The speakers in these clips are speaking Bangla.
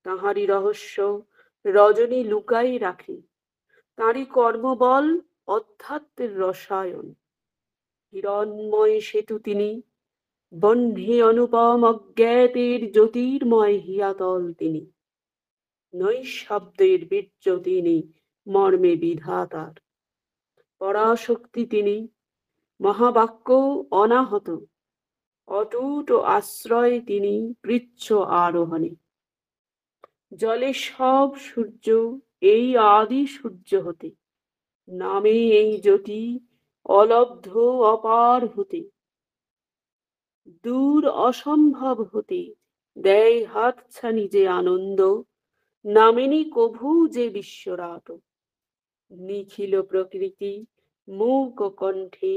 তাঁহারই রহস্য রজনী লুকাই রাখে, তাঁরই কর্মবল অধ্যাত্মের রসায়ন। হিরণ্ময় সেতু তিনি, বহ্নি অনুপম অজ্ঞাতের জ্যোতির্ময় হিয়াতল তিনি। নৈঃশব্দের বীর্য তিনি, মর্মে বিধাতার। পরাশক্তি তিনি, মহাবাক্য অনাহত। অটুট আশ্রয় তিনি পৃচ্ছ আরোহণে। জলে সব সূর্য এই আদি সূর্য হতে, নামে এই জ্যোতি অলব্ধ অপার হতে। দূর অসম্ভব হতে দেয় হাতছানি যে আনন্দ, নামেনি কভু যে বিশ্বরাট। নিখিল প্রকৃতি মূক কণ্ঠে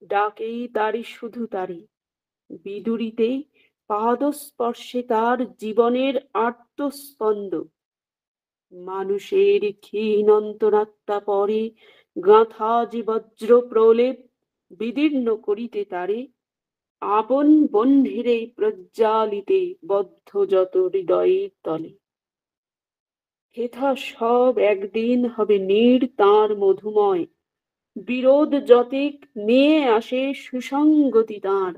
ডাকেই তারি, শুধু তারি। বিদুরিতে পাদস্পর্শে তার জীবনের আর্তস্পন্দ। মানুষের ক্ষীণ অন্তরাত্মা পরে গাঁথা যে বজ্র প্রলেপ, বিদীর্ণ করিতে তারে আপন বহ্নিরে প্রজ্বালিতে বদ্ধ যত হৃদয়ের তলে। হেথা সব একদিন হবে নীড় তাঁর মধুময়, বিরোধ যতেক নিয়ে আসে সুসঙ্গতি তাঁর।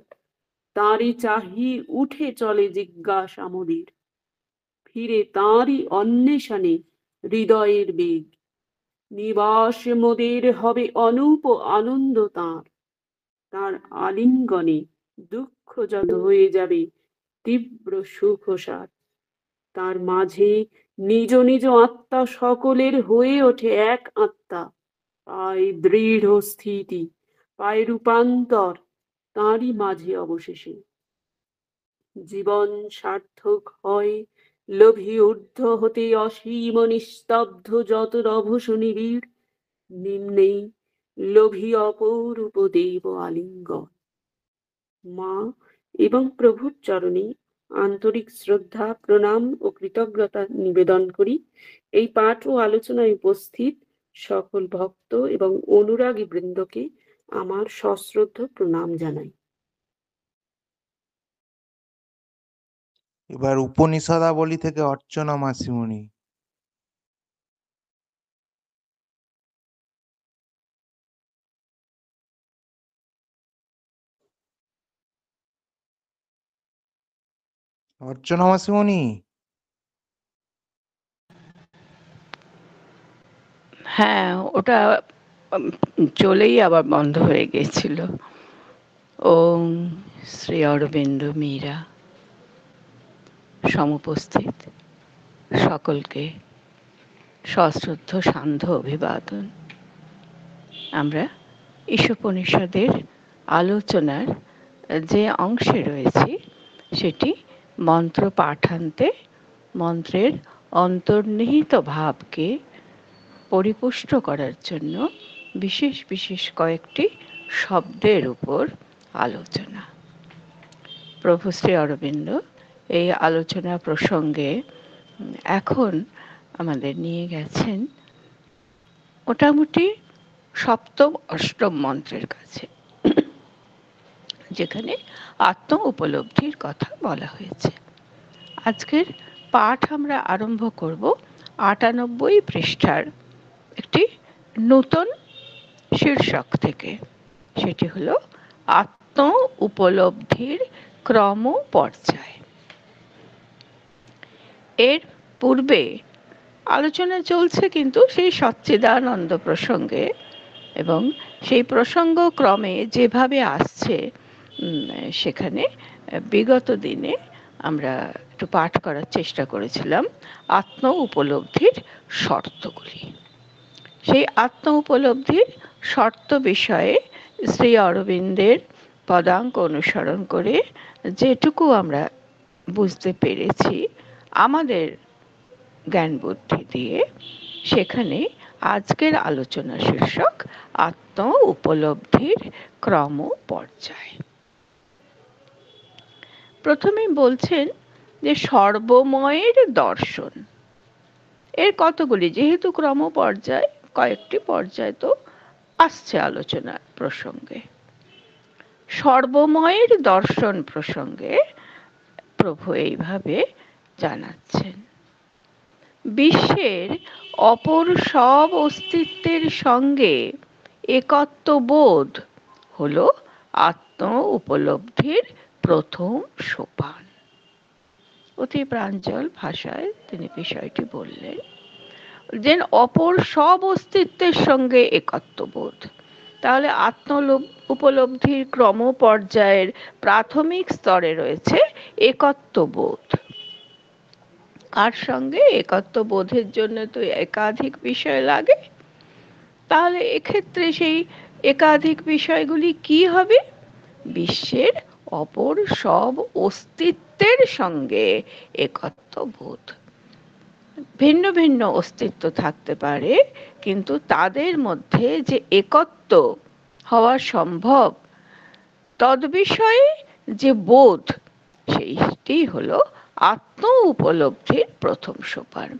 তাঁরই চাহি উঠে চলে জিজ্ঞাসা মোদের, ফিরে তাঁরই অন্বেষণে হৃদয়ের বেগ। নিবাস মোদের হবে অনুপ আনন্দ তাঁর, তাঁর আলিঙ্গনে দুঃখ যত হয়ে যাবে তীব্র সুখসার। তার মাঝে নিজ নিজ আত্মা সকলের হয়ে ওঠে এক আত্মা, পায় দৃঢ় স্থিতি, পায় রূপান্তর তাঁরই মাঝে অবশেষে। জীবন সার্থক হয় লোভী ঊর্ধ্ব হতে অসীম নিস্তব্ধ যত রভস নিবিড়, নিম্নেই লোভী অপরূপ দেব আলিঙ্গন। মা এবং প্রভুর চরণে আন্তরিক শ্রদ্ধা, প্রণাম ও কৃতজ্ঞতা নিবেদন করি। এই পাঠ ও আলোচনায় উপস্থিত সকল ভক্ত এবং অনুরাগী বৃন্দকে আমার সশ্রদ্ধ প্রণাম জানাই। এবার উপনিষদাবলী থেকে অর্চনা মাসিমণি। অর্চনা মাসিমণি। হ্যাঁ, ওটা চলেই আবার বন্ধ হয়ে গেছিল। ওম শ্রী অরবিন্দ মীরা। সমুপস্থিত সকলকে সশ্রদ্ধ সান্ধ্য অভিবাদন। আমরা ঈশোপনিষদের আলোচনার যে অংশে রয়েছি সেটি মন্ত্র পাঠান্তে মন্ত্রের অন্তর্নিহিত ভাবকে পরিপুষ্ট করার জন্য বিশেষ বিশেষ কয়েকটি শব্দের উপর আলোচনা। প্রভু শ্রী অরবিন্দ এই আলোচনা প্রসঙ্গে এখন আমাদের নিয়ে গেছেন মোটামুটি সপ্তম অষ্টম মন্ত্রের কাছে, যেখানে আত্ম উপলব্ধির কথা বলা হয়েছে। আজকের পাঠ আমরা আরম্ভ করব ৯৮ পৃষ্ঠার একটি নতুন শীর্ষক থেকে। সেটি হলো আত্ম উপলব্ধির ক্রম পর্যায়। এর পূর্বে আলোচনা চলছে কিন্তু সেই সচ্চিদানন্দ প্রসঙ্গে, এবং সেই প্রসঙ্গ ক্রমে যেভাবে আসছে সেখানে বিগত দিনে আমরা একটু পাঠ করার চেষ্টা করেছিলাম আত্ম উপলব্ধির শর্তগুলি। সেই আত্ম উপলব্ধির শর্ত বিষয়ে শ্রী অরবিন্দের পদাঙ্ক অনুসরণ করে যেটুকু আমরা বুঝতে পেরেছি আমাদের জ্ঞান বুদ্ধি দিয়ে, সেখানে আজকের আলোচনা শীর্ষক আত্ম উপলব্ধির ক্রম পর্যায়। প্রথমে বলছেন যে সর্বময়ের দর্শন। এর কতগুলি, যেহেতু ক্রম পর্যায়, কয়েকটি পর্যায় তো আসছে আলোচনা প্রসঙ্গে। সর্বময়ের দর্শন প্রসঙ্গে প্রভু এইভাবে জানাচ্ছেন। বিশ্বের অপর সব অস্তিত্বের সঙ্গে একত্ববোধ হলো আত্ম উপলব্ধির প্রথম সোপান। অতি প্রাঞ্জল ভাষায় তিনি বিষয়টি বললেন, যে অপর সব অস্তিত্বের সঙ্গে একত্ববোধ। তাহলে আত্ম উপলব্ধির ক্রম পর্যায়ের প্রাথমিক স্তরে রয়েছে একত্ববোধ। আর সঙ্গে একত্ববোধের জন্য তো একাধিক বিষয় লাগে। তাহলে এক্ষেত্রে সেই একাধিক বিষয়গুলি কি হবে? বিশ্বের অপর সব অস্তিত্বের সঙ্গে একত্ববোধ। ভিন্ন ভিন্ন অস্তিত্ব থাকতে পারে, কিন্তু তাদের মধ্যে যে একত্ব হওয়া সম্ভব, তদ্বিষয়ে যে বোধ, সেইটি হলো আত্ম উপলব্ধির প্রথম সোপান।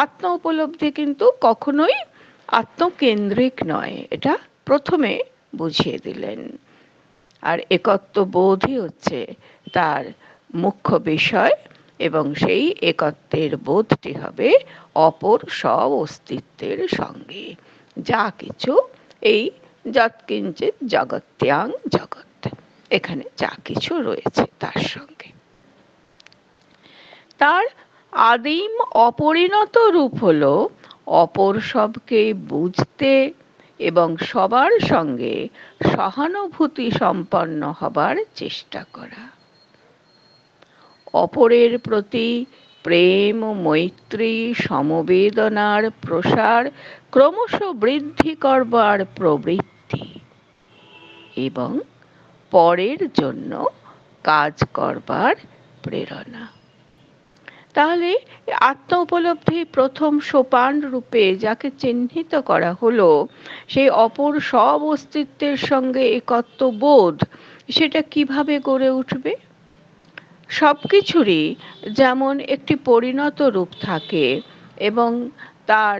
আত্ম উপলব্ধি কিন্তু কখনোই আত্মকেন্দ্রিক নয়, এটা প্রথমে বুঝিয়ে দিলেন। আর একত্ব বোধই হচ্ছে তার মুখ্য বিষয়, এবং সেই একত্বের বোধটি হবে অপর সব অস্তিত্বের সঙ্গে। যা কিছু এই যৎকিঞ্চিৎ জগত্যাং জগৎ, এখানে যা কিছু রয়েছে তার সঙ্গে। তার আদিম অপরিণত রূপ হলো অপর সবকে বুঝতে এবং সবার সঙ্গে সহানুভূতি সম্পন্ন হবার চেষ্টা করা। অপরের প্রতি প্রেম ও মৈত্রী সমবেদনার প্রসার ক্রমশ বৃদ্ধি করবার প্রবৃত্তি, এবং পরের জন্য কাজ করবার প্রেরণা। তাহলে আত্ম উপলব্ধির প্রথম সোপান রূপে যাকে চিহ্নিত করা হলো, সেই অপর সব অস্তিত্বের সঙ্গে একত্ববোধ, সেটা কিভাবে গড়ে উঠবে? সবকিছুরই যেমন একটি পরিণত রূপ থাকে, এবং তার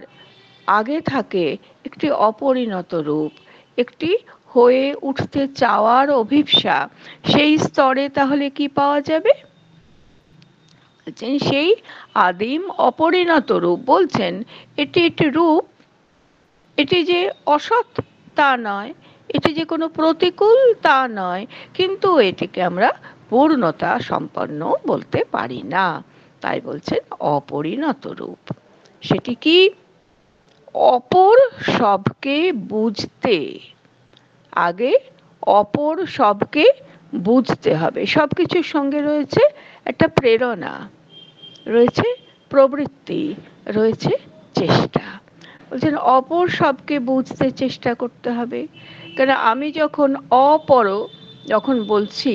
আগে থাকে একটি অপরিণত রূপ, একটি হয়ে উঠতে চাওয়ার অভিপ্সা। সেই স্তরে তাহলে কি পাওয়া যাবে? সেই আদিম অপরিণত রূপ বলছেন এটি একটি রূপ, এটি যে অসৎ তা নয়, এটি যে কোনো প্রতিকূল তা নয়, কিন্তু এটিকে আমরা পূর্ণতা সম্পন্ন বলতে পারি না। তাই বলছেন অপরিণত রূপ। সেটি কি? অপর সবকে বুঝতে, আগে অপর সবকে বুঝতে হবে। সবকিছুর সঙ্গে রয়েছে একটা প্রেরণা, রয়েছে প্রবৃত্তি, রয়েছে চেষ্টা। বলছেন অপর সবকে বুঝতে চেষ্টা করতে হবে। কেন আমি যখন অপর যখন বলছি,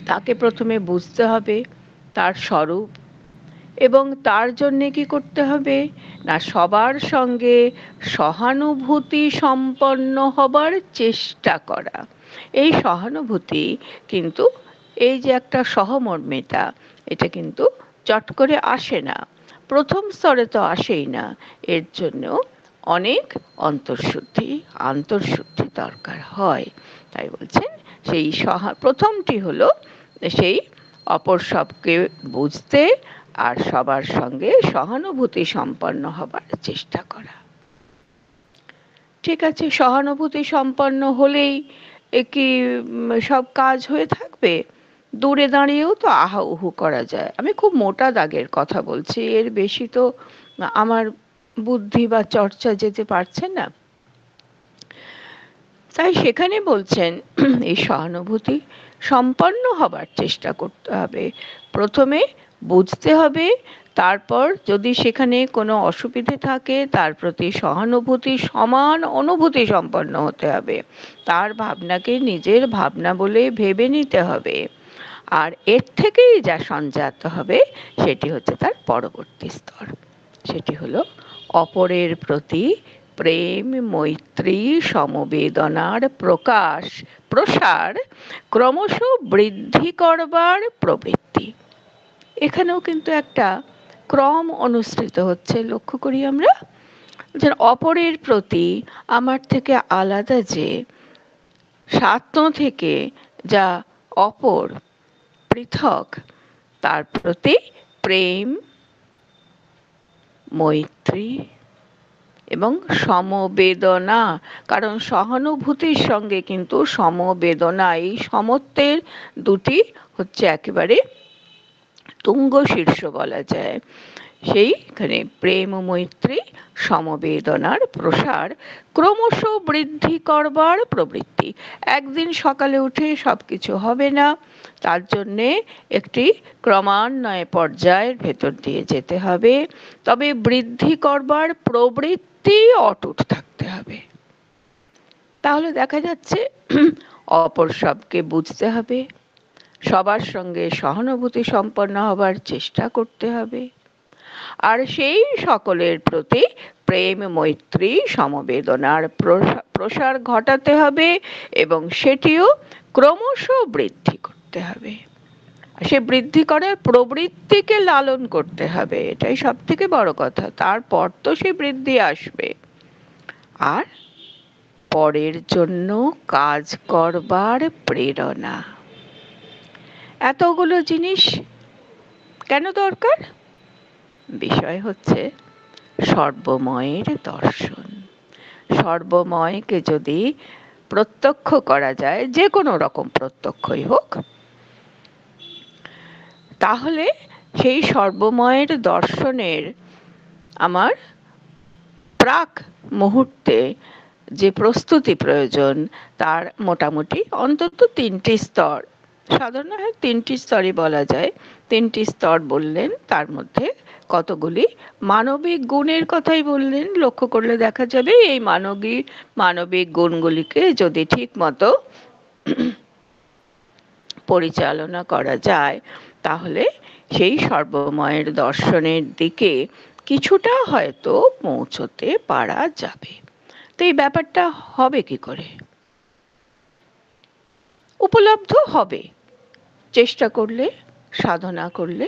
তাকে প্রথমে বুঝতে হবে তার স্বরূপ, এবং তার জন্যে কি করতে হবে না, সবার সঙ্গে সহানুভূতি সম্পন্ন হবার চেষ্টা করা। এই সহানুভূতি কিন্তু, এই যে একটা সহমর্মিতা, এটা কিন্তু চট করে আসে না, প্রথম স্তরে তো আসেই না। এর জন্য অনেক আন্তর্শুদ্ধি দরকার হয়। তাই বলছেন সেই প্রথমটি হলো সেই অপর সবকে বুঝতে আর সবার সঙ্গে সহানুভূতি সম্পন্ন হবার চেষ্টা করা। ঠিক আছে, সহানুভূতি সম্পন্ন হলেই কি সব কাজ হয়ে থাকবে? দূরে দাঁড়িয়েও তো আহা উহু করা যায়। আমি খুব মোটা দাগের কথা বলছি, এর বেশি তো আমার বুদ্ধি বা চর্চা যেতে পারছে না। তাই সেখানে বলছেন এই সহানুভূতি সম্পন্ন হবার চেষ্টা করতে হবে। প্রথমে বুঝতে হবে, তারপর যদি সেখানে কোনো অসুবিধে থাকে তার প্রতি সহানুভূতি সমান অনুভূতি সম্পন্ন হতে হবে। তার ভাবনাকে নিজের ভাবনা বলে ভেবে নিতে হবে। আর এর থেকেই যা সঞ্জাত হবে সেটি হচ্ছে তার পরবর্তী স্তর। সেটি হলো অপরের প্রতি প্রেম মৈত্রী সমবেদনার প্রসার ক্রমশ বৃদ্ধি করবার প্রবৃত্তি। এখানেও কিন্তু একটা ক্রম অনুসৃত হচ্ছে, লক্ষ্য করি আমরা। যে অপরের প্রতি আমার থেকে আলাদা, যে স্বার্থ থেকে যা অপর পৃথক, তার প্রতি প্রেম মৈত্রী এবং সমবেদনা, কারণ সহানুভূতির সঙ্গে কিন্তু সমবেদনা, এই সমত্বের দুটি হচ্ছে একেবারে তুঙ্গ শীর্ষ বলা যায়। সেইখানে প্রেম ও মৈত্রী সমবেদনার প্রসার ক্রমশ বৃদ্ধি করবার প্রবৃত্তি। একদিন সকালে উঠে সবকিছু হবে না, তার জন্যে একটি ক্রমান্বয়ে পর্যায়ের ভেতর দিয়ে যেতে হবে। তবে বৃদ্ধি করবার প্রবৃত্তি অটুট থাকতে হবে। তাহলে দেখা যাচ্ছে অপর সবকে বুঝতে হবে, সবার সঙ্গে সহানুভূতি সম্পন্ন হবার চেষ্টা করতে হবে, আর সেই সকলের প্রতি প্রেম মৈত্রী সমবেদনার প্রসার ঘটাতে হবে এবং সেটিও ক্রমশ বৃদ্ধি করতে হবে। সে বৃদ্ধি করার প্রবৃত্তিকে লালন করতে হবে, এটাই সব থেকে বড় কথা। তারপর তো সে বৃদ্ধি আসবে। আর পরের জন্য কাজ করবার প্রেরণা, এতগুলো জিনিস কেন দরকার? বিষয় হচ্ছে সর্বময়ের দর্শন। সর্বময়কে যদি প্রত্যক্ষ করা যায়, যে কোনো রকম প্রত্যক্ষই হোক, তাহলে সেই সর্বময়ের দর্শনের আমার প্রাক মুহূর্তে যে প্রস্তুতি প্রয়োজন, তার মোটামুটি অন্তত তিনটি স্তর, সাধারণত তিনটি স্তরই বলা যায়। তিনটি স্তর বললেন, তার মধ্যে কতগুলি মানবিক গুণের কথাই বললেন। লক্ষ্য করলে দেখা যাবে এই মানবিক গুণগুলিকে যদি ঠিক মতো পরিচালনা করা যায়, তাহলে সেই সর্বময়ের দর্শনের দিকে কিছুটা হয়তো পৌঁছতে পারা যাবে। তো এই ব্যাপারটা হবে কি করে? উপলব্ধ হবে চেষ্টা করলে, সাধনা করলে,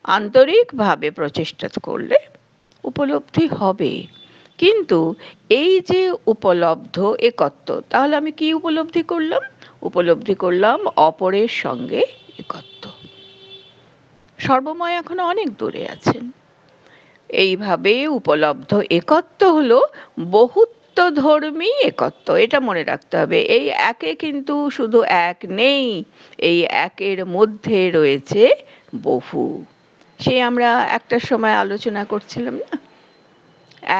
আন্তরিকভাবে প্রচেষ্টা করলে উপলব্ধি হবে। কিন্তু এই যে উপলব্ধ একত্ব, তাহলে আমি কি উপলব্ধি করলাম? উপলব্ধি করলাম অপরের সঙ্গে একত্ব। সর্বময় এখনো অনেক দূরে আছেন। এইভাবে উপলব্ধ একত্ব হলো বহুত্বধর্মী একত্ব। এটা মনে রাখতে হবে। এই একে কিন্তু শুধু এক নেই, এই একের মধ্যে রয়েছে বহু। সে আমরা একটা সময় আলোচনা করছিলাম না,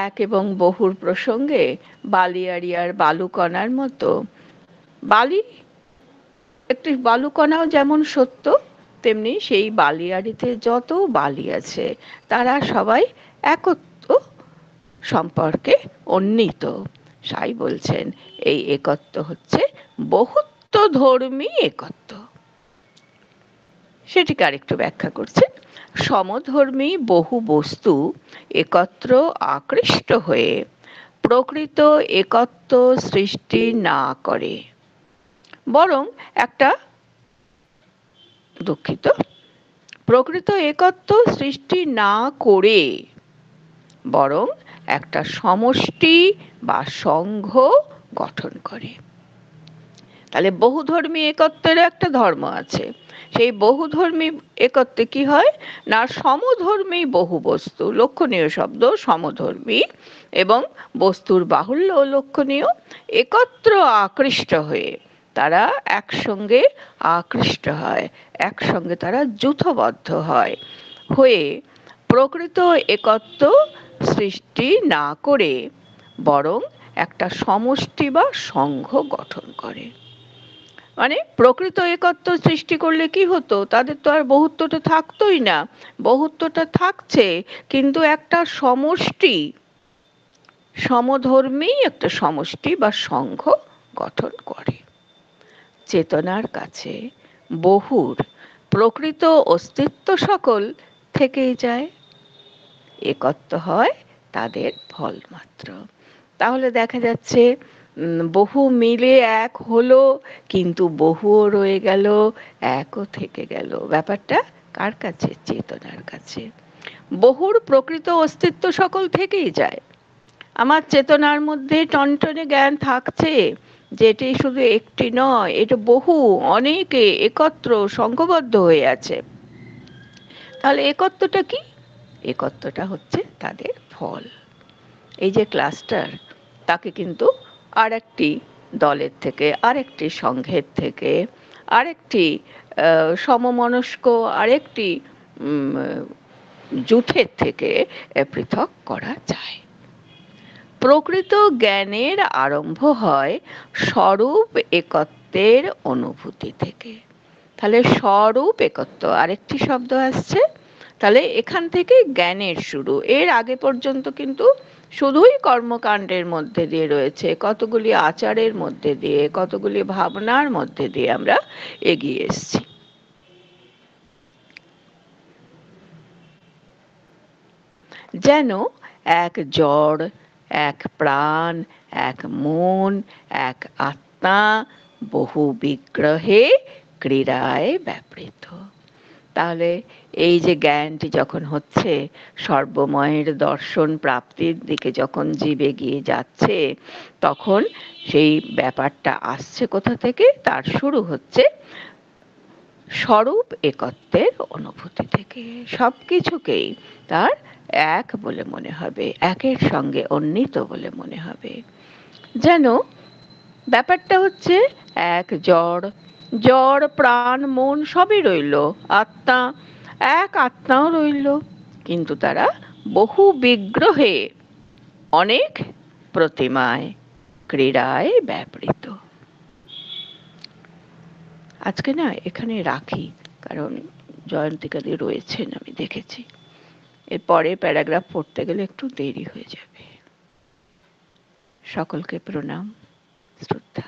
এক এবং বহুর প্রসঙ্গে, বালিয়াড়িয়ার বালুকণার মতো। বালি একটি বালুকণাও যেমন সত্য, তেমনি সেই বালিয়াড়িতে যত বালি আছে তারা সবাই একত্ব সম্পর্কে উন্নীত। সাই বলছেন এই একত্ব হচ্ছে বহুত্বধর্মী একত্ব। সেটিকে আরেকটু ব্যাখ্যা করছেন। সমধর্মী বহু বস্তু একত্র আকৃষ্ট হয়ে প্রকৃত একত্ব সৃষ্টি না করে, বরং একটা প্রকৃত একত্ব সৃষ্টি না করে বরং একটা সমষ্টি বা সংঘ গঠন করে। তাহলে বহুধর্মী একত্বের একটা ধর্ম আছে। সেই বহুধর্মী একত্বে কি হয় না, সমধর্মী বহু বস্তু, লক্ষণীয় শব্দ সমধর্মী, এবং বস্তুর বাহুল্য লক্ষণীয়, একত্র আকৃষ্ট হয়ে তারা একসঙ্গে আকৃষ্ট হয়, একসঙ্গে তারা যূথবদ্ধ হয়, হয়ে প্রকৃত একত্ব সৃষ্টি না করে বরং একটা সমষ্টি বা সংঘ গঠন করে। মানে প্রকৃত একত্ব সৃষ্টি করলে কি হতো, তাদের তো আর বহুত্বটা থাকতোই না। বহুত্বটা থাকছে, কিন্তু একটা সমষ্টি, সমধর্মী একটা সমষ্টি বা সংঘ গঠন করে। চেতনার কাছে বহুর প্রকৃত অস্তিত্ব সকল থেকেই যায়, একত্ব হয় তাদের ফল মাত্র। তাহলে দেখা যাচ্ছে বহু মিলে এক হলো, কিন্তু বহুও রয়ে গেল, একও থেকে গেল। ব্যাপারটা কার কাছে? চেতনার কাছে। বহুর প্রকৃত অস্তিত্ব সকল থেকেই যায়। আমার চেতনার মধ্যে টনটনে জ্ঞান থাকছে যে এটি শুধু একটি নয়, এটা বহু, অনেকে একত্র সংঘবদ্ধ হয়ে আছে। তাহলে একত্বটা কি? একত্বটা হচ্ছে তাদের ফল। এই যে ক্লাস্টার, তাকে কিন্তু আরেকটি দলের থেকে, আরেকটি সংঘের থেকে, আরেকটি সমমনস্ক আরেকটি জোটের থেকে পৃথক করা যায়। প্রকৃত জ্ঞানের আরম্ভ হয় স্বরূপ একত্বের অনুভূতি থেকে। তাহলে স্বরূপ একত্ব আরেকটি শব্দ আসছে, তাহলে এখান থেকে জ্ঞানের শুরু। এর আগে পর্যন্ত কিন্তু শুধুই কর্মকাণ্ডের মধ্যে দিয়ে রয়েছে, কতগুলি আচারের মধ্যে দিয়ে, কতগুলি ভাবনার মধ্যে দিয়ে আমরা এগিয়ে এসেছি। যেন এক জড়, এক প্রাণ, এক মন, এক আত্মা বহু বিগ্রহে ক্রীড়ায় ব্যাপৃত। তাহলে এই যে জ্ঞানটি যখন হচ্ছে, সর্বময়ের দর্শন প্রাপ্তির দিকে যখন জীব এগিয়ে যাচ্ছে, তখন সেই ব্যাপারটা আসছে কোথা থেকে? তার শুরু হচ্ছে স্বরূপ একত্বের অনুভূতি থেকে। সবকিছুকেই তার এক বলে মনে হবে, একের সঙ্গে অন্বিত বলে মনে হবে। যেন ব্যাপারটা হচ্ছে এক জড়, জড় প্রাণ মন সবই রইল, আত্মা, এক আত্মাও রইল, কিন্তু তারা বহু বিগ্রহে, অনেক প্রতিমায় ক্রীড়ায় ব্যাপৃত। আজকে না এখানে রাখি, কারণ জয়ন্তিকাদি রয়েছেন, আমি দেখেছি। এরপরে প্যারাগ্রাফ পড়তে গেলে একটু দেরি হয়ে যাবে। সকলকে প্রণাম, শ্রদ্ধা।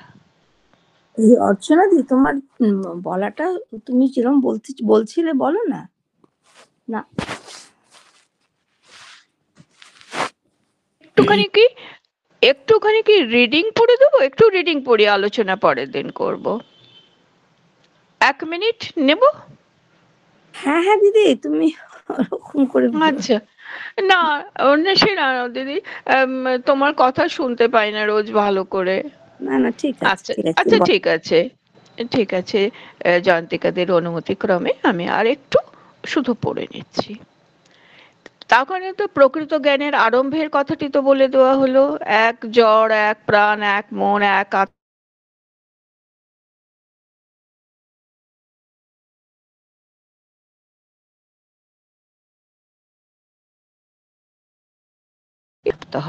এই অর্চনা দি, তোমার বলাটা তুমি যেরকম বলছিলে বলো না। না, একটুখানি কি রিডিং পড়ে দেবো? একটু রিডিং পড়ি, আলোচনা পরের দিন করব। 1 মিনিট নেব? হ্যাঁ হ্যাঁ দিদি, তুমি ওরকম করে আচ্ছা। না, সে না দিদি, তোমার কথা শুনতে পাই না রোজ ভালো করে। না না, ঠিক আছে আচ্ছা ঠিক আছে, আচ্ছা, ঠিক আছে ঠিক আছে। জয়ন্তিকাদের অনুমতি ক্রমে আমি আর একটু শুধু পড়ে নিচ্ছি। তখন তো প্রকৃত জ্ঞানের আরম্ভের কথাটি তো বলে দেওয়া হলো, এক জড়, এক প্রাণ, এক মন, এক আত্মা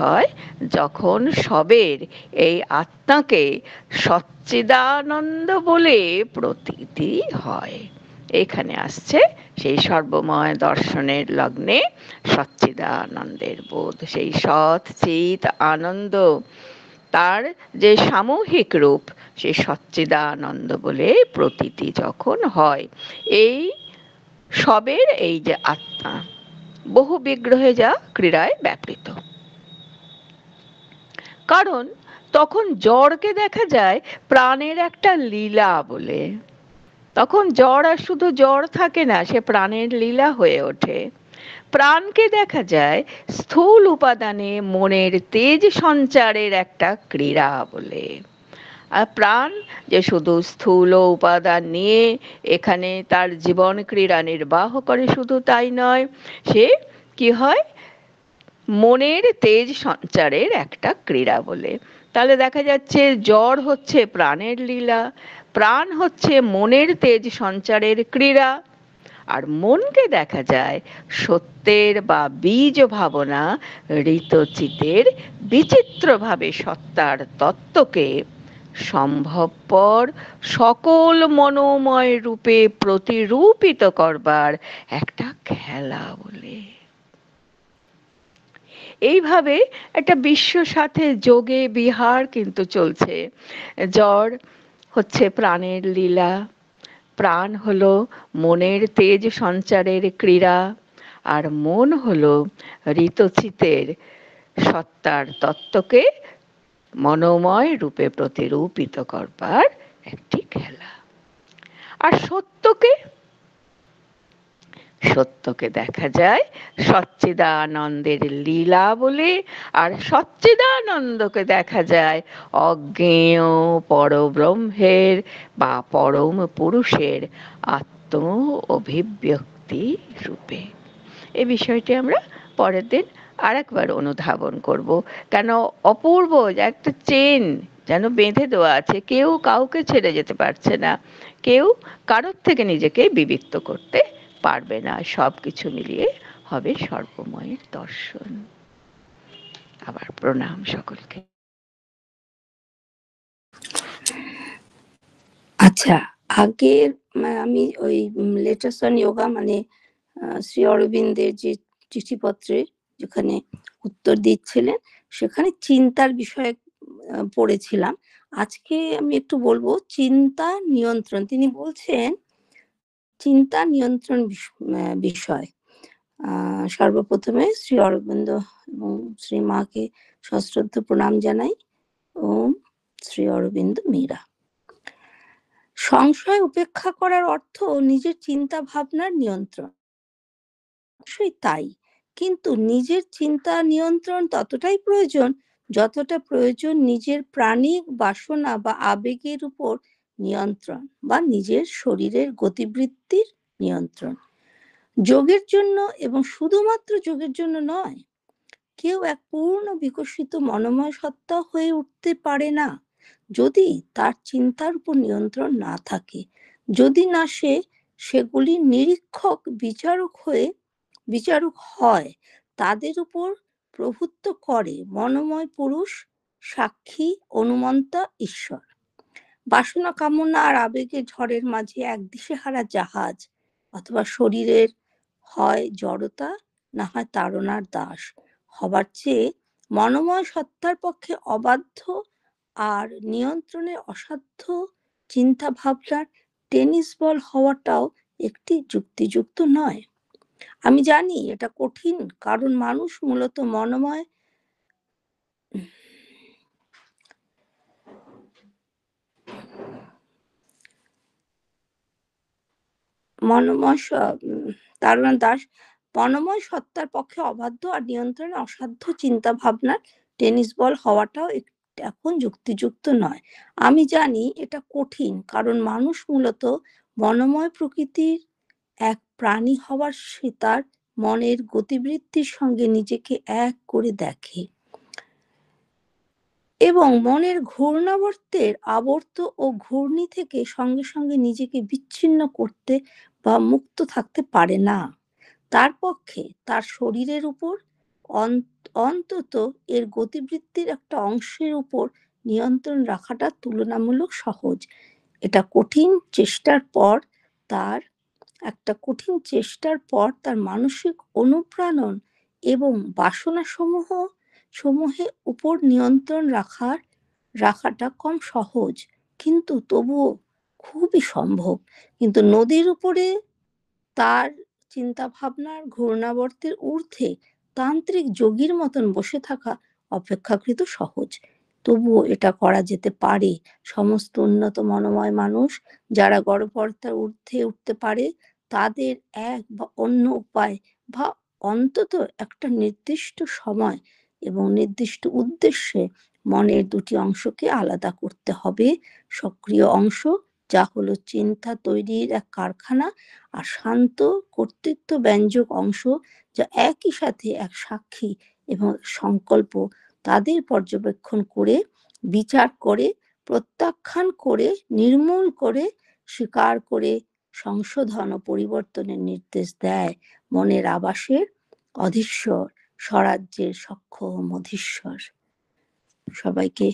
হয় যখন সবের এই আত্মাকে সচ্চিদানন্দ বলে প্রতীতি হয়। এখানে আসছে সেই সর্বময় দর্শনের লগ্নে সচ্চিদানন্দের বোধ, সেই সৎ চিত আনন্দ, তার যে সামূহিক রূপ, সেই সচ্চিদানন্দ বলে প্রতীতি যখন হয়, এই সবের এই যে আত্মা বহু বিগ্রহে যা ক্রীড়ায় ব্যাপৃত। কারণ তখন জড়কে দেখা যায় প্রাণের একটা লীলা বলে। তখন জড় আর শুধু জড় থাকে না, সে প্রাণের লীলা হয়ে ওঠে। প্রাণকে দেখা যায় স্থূল উপাদানে মনের তেজ সঞ্চারের একটা ক্রীড়া বলে। আর প্রাণ যে শুধু স্থূল উপাদান নিয়ে এখানে তার জীবন ক্রীড়া নির্বাহ করে, শুধু তাই নয়, সে কি হয়, মনের তেজ সঞ্চারের একটা ক্রীড়া বলে। তাহলে দেখা যাচ্ছে জড় হচ্ছে প্রাণের লীলা, প্রাণ হচ্ছে মনের তেজ সঞ্চারের ক্রীড়া, আর মনকে দেখা যায় সত্যের বা বীজ ভাবনা ঋতচিতের বিচিত্রভাবে সত্তার তত্ত্বকে সম্ভবপর সকল মনোময় রূপে প্রতিরূপিত করবার একটা খেলা বলে। এইভাবে একটা বিশ্ব সাথে যোগে বিহার কিন্তু চলছে। জড় হচ্ছে প্রাণের লীলা, প্রাণ হলো মনের তেজ সঞ্চারের ক্রীড়া, আর মন হলো ঋতচিতের সত্তার তত্ত্বকে মনোময় রূপে প্রতিরূপিত করবার একটি খেলা। আর সত্যকে দেখা যায় সচ্চিদানন্দের লীলা বলে, আর সচ্চিদানন্দকে দেখা যায় অজ্ঞেয় পরব্রহ্মের বা পরম পুরুষের আত্ম অভিব্যক্তি রূপে। এই বিষয়টি আমরা পরের দিন আরেকবার অনুধাবন করব। কেন অপূর্ব যে একটা চেন যেন বেঁধে দেওয়া আছে, কেউ কাউকে ছেড়ে যেতে পারছে না, কেউ কারোর থেকে নিজেকে বিবিক্ত করতে পারবে না, সব কিছু মিলিয়ে হবে সর্বময়ের দর্শন। আবার প্রণাম সকলকে। আচ্ছা, আগের আমি ওই লেটার্স অন যোগা মানে শ্রী অরবিন্দের যে চিঠিপত্রে যেখানে উত্তর দিচ্ছিলেন সেখানে চিন্তার বিষয়ে পড়েছিলাম। আজকে আমি একটু বলবো চিন্তা নিয়ন্ত্রণ। তিনি বলছেন চিন্তা নিয়ন্ত্রণ বিষয়। সর্বপ্রথমে শ্রী অরবিন্দ এবং শ্রী মাকে সশ্রদ্ধ প্রণাম জানাই। ওম শ্রী অরবিন্দ মীরা। সংশয় উপেক্ষা করার অর্থ নিজের চিন্তা ভাবনার নিয়ন্ত্রণ। অবশ্যই তাই, কিন্তু নিজের চিন্তা নিয়ন্ত্রণ ততটাই প্রয়োজন যতটা প্রয়োজন নিজের প্রাণিক বাসনা বা আবেগের উপর নিয়ন্ত্রণ বা নিজের শরীরের গতিবৃত্তির নিয়ন্ত্রণ। যোগের জন্য এবং শুধুমাত্র যোগের জন্য নয়, কেউ এক পূর্ণ বিকশিত মনোময় সত্তা হয়ে উঠতে পারে না যদি তার চিন্তার উপর নিয়ন্ত্রণ না থাকে, যদি না সে সেগুলির নিরীক্ষক বিচারক হয়, তাদের উপর প্রভুত্ব করে মনোময় পুরুষ, সাক্ষী, অনুমন্তা ঈশ্বর। বাসনা, কামনা আর আবেগের ঝড়ের মাঝে এক দিশেহারা জাহাজ অথবা শরীরের হয় জড়তা না হয় তাড়নার দাস হবার চেয়ে মনোময় সত্তার পক্ষে অবাধ্য আর নিয়ন্ত্রণে অসাধ্য চিন্তা ভাবনার টেনিস বল হওয়াটাও একটি যুক্তিযুক্ত নয়। আমি জানি এটা কঠিন, কারণ মানুষ মূলত মনোময় তারুণ দাস মনোময় সত্তার পক্ষে অবাধ্য আর নিয়ন্ত্রণে অসাধ্য চিন্তা ভাবনার টেনিস বল হওয়াটাও এখন যুক্তিযুক্ত নয়। আমি জানি এটা কঠিন, কারণ মানুষ মূলত মনোময় প্রকৃতির এক প্রাণী হওয়ার সে তার মনের গতিবৃত্তির সঙ্গে নিজেকে এক করে দেখে এবং মনের ঘূর্ণাবর্তের আবর্ত ও ঘূর্ণি থেকে সঙ্গে সঙ্গে নিজেকে বিচ্ছিন্ন করতে বা মুক্ত থাকতে পারে না। তার পক্ষে তার শরীরের উপর অন্তত এর গতিবৃত্তির একটা অংশের উপর নিয়ন্ত্রণ রাখাটা তুলনামূলক সহজ। এটা কঠিন চেষ্টার পর তার মানসিক অনুপ্রাণন এবং বাসনা সমূহে উপর নিয়ন্ত্রণ রাখাটা কম সহজ, কিন্তু তবুও খুবই সম্ভব। কিন্তু নদীর উপরে তার চিন্তা ভাবনার ঘূর্ণাবর্তের ঊর্ধ্বে তান্ত্রিক যোগীর মতন বসে থাকা অপেক্ষাকৃত সহজ। তবুও এটা করা যেতে পারে। সমস্ত উন্নত মনোময় মানুষ যারা গড়পড়তার ঊর্ধ্বে উঠতে পারে, তাদের এক বা অন্য উপায় বা অন্তত একটা নির্দিষ্ট সময় এবং নির্দিষ্ট উদ্দেশ্যে মনের দুটি অংশকে আলাদা করতে হবে। সক্রিয় অংশ, যা হলো চিন্তা তৈরির এক কারখানা, আর শান্ত কর্তৃত্ব ব্যঞ্জক অংশ, যা একই সাথে এক সাক্ষী এবং সংকল্প, তাদের পর্যবেক্ষণ করে, বিচার করে, প্রত্যাখ্যান করে, নির্মূল করে, স্বীকার করে, সংশোধন ও পরিবর্তনের নির্দেশ দেয় মনের আবাসের অধীশ্বর, স্বরাজ্যের সক্ষম অধীশ্বর। সবাইকে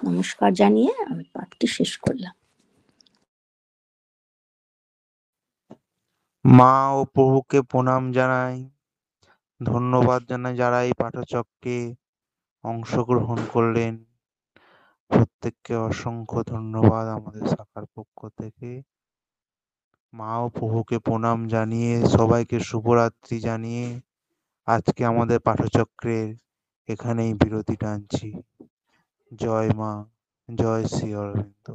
নমস্কার জানিয়ে আমি পাঠটি শেষ করলাম। মা ও প্রভুকে প্রণাম জানাই, ধন্যবাদ জানাই যারা এই পাঠচক্রে অংশগ্রহণ করলেন। প্রত্যেককে অসংখ্য ধন্যবাদ আমাদের শাখার পক্ষ থেকে। মা ও প্রভুকে প্রণাম জানিয়ে সবাইকে শুভরাত্রি জানিয়ে আজকে আমাদের পাঠচক্রের এখানেই বিরতি টানছি। জয় মা, জয় শ্রী অরবিন্দ।